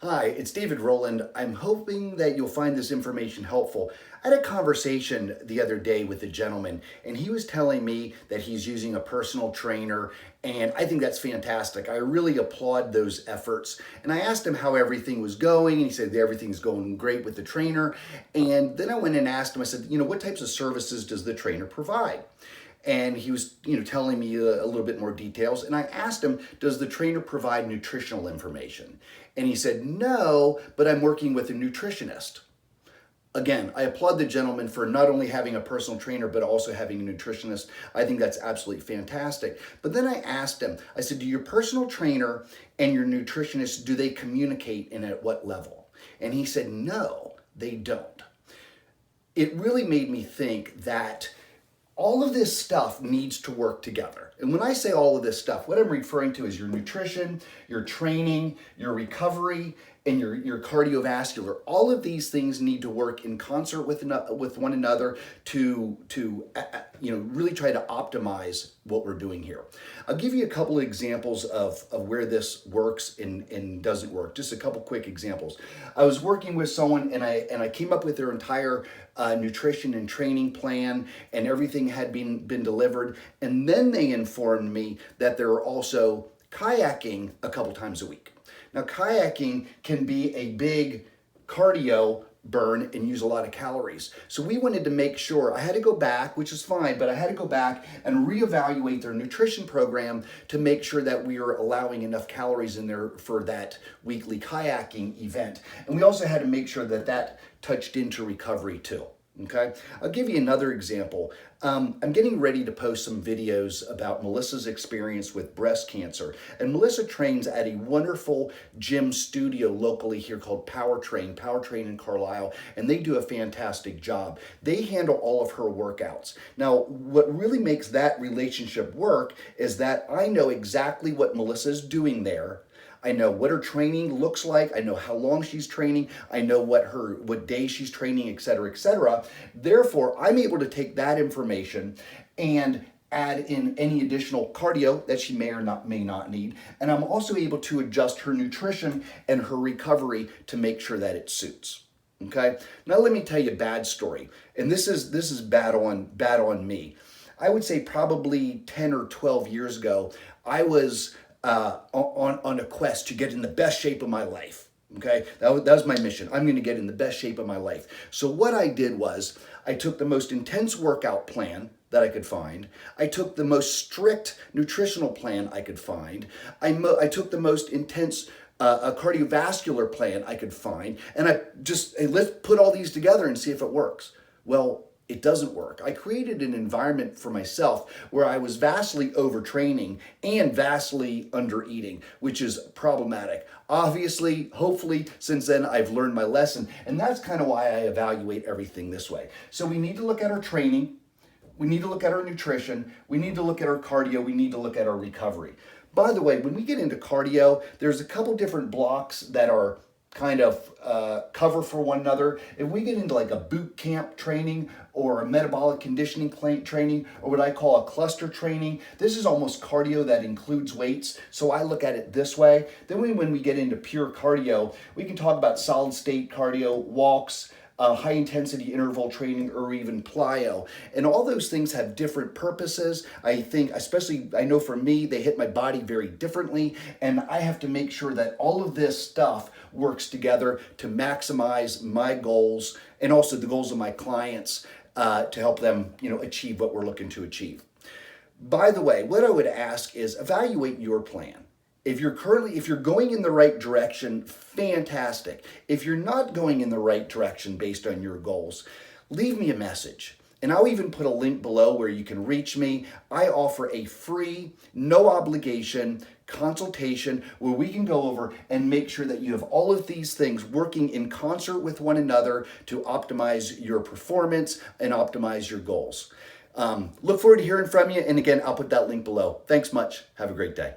Hi, it's David Rowland. I'm hoping that you'll find this information helpful. I had a conversation the other day with a gentleman, and he was telling me that he's using a personal trainer, and I think that's fantastic. I really applaud those efforts. And I asked him how everything was going, and he said that everything's going great with the trainer. And then I went and asked him, I said, what types of services does the trainer provide? And he was, telling me a little bit more details. And I asked him, does the trainer provide nutritional information? And he said, no, but I'm working with a nutritionist. Again, I applaud the gentleman for not only having a personal trainer, but also having a nutritionist. I think that's absolutely fantastic. But then I asked him, I said, do your personal trainer and your nutritionist, do they communicate and at what level? And he said, no, they don't. It really made me think that all of this stuff needs to work together. And when I say all of this stuff, what I'm referring to is your nutrition, your training, your recovery, and your cardiovascular. All of these things need to work in concert with one another to really try to optimize what we're doing here. I'll give you a couple of examples of where this works and doesn't work. Just a couple quick examples. I was working with someone and I came up with their entire nutrition and training plan, and everything had been delivered. And then they informed me that they're also kayaking a couple times a week. Now, kayaking can be a big cardio burn and use a lot of calories. So we wanted to make sure, I had to go back, which is fine, but I had to go back and reevaluate their nutrition program to make sure that we were allowing enough calories in there for that weekly kayaking event. And we also had to make sure that that touched into recovery too. Okay, I'll give you another example. I'm getting ready to post some videos about Melissa's experience with breast cancer. And Melissa trains at a wonderful gym studio locally here called Powertrain in Carlisle, and they do a fantastic job. They handle all of her workouts. Now, what really makes that relationship work is that I know exactly what Melissa's doing there. I know what her training looks like. I know how long she's training. I know what day she's training, et cetera, et cetera. Therefore, I'm able to take that information and add in any additional cardio that she may or may not need. And I'm also able to adjust her nutrition and her recovery to make sure that it suits. Okay. Now let me tell you a bad story. And this is bad on me. I would say probably 10 or 12 years ago, I was on a quest to get in the best shape of my life. Okay, that was my mission. I'm going to get in the best shape of my life. So what I did was I took the most intense workout plan that I could find. I took the most strict nutritional plan I could find. I took the most intense a cardiovascular plan I could find. And let's put all these together and see if it works. Well, it doesn't work. I created an environment for myself where I was vastly overtraining and vastly undereating, which is problematic. Obviously, hopefully, since then I've learned my lesson, and that's kind of why I evaluate everything this way. So we need to look at our training, we need to look at our nutrition, we need to look at our cardio, we need to look at our recovery. By the way, when we get into cardio, there's a couple different blocks that are kind of cover for one another. If we get into like a boot camp training or a metabolic conditioning training or what I call a cluster training, this is almost cardio that includes weights. So I look at it this way. Then when we get into pure cardio, we can talk about solid state cardio, walks, high intensity interval training, or even plyo. And all those things have different purposes. I think, especially, I know for me, they hit my body very differently. And I have to make sure that all of this stuff works together to maximize my goals and also the goals of my clients to help them, achieve what we're looking to achieve. By the way, what I would ask is evaluate your plan. If you're going in the right direction, fantastic. If you're not going in the right direction based on your goals, leave me a message. And I'll even put a link below where you can reach me. I offer a free, no obligation consultation where we can go over and make sure that you have all of these things working in concert with one another to optimize your performance and optimize your goals. Look forward to hearing from you. And again, I'll put that link below. Thanks much. Have a great day.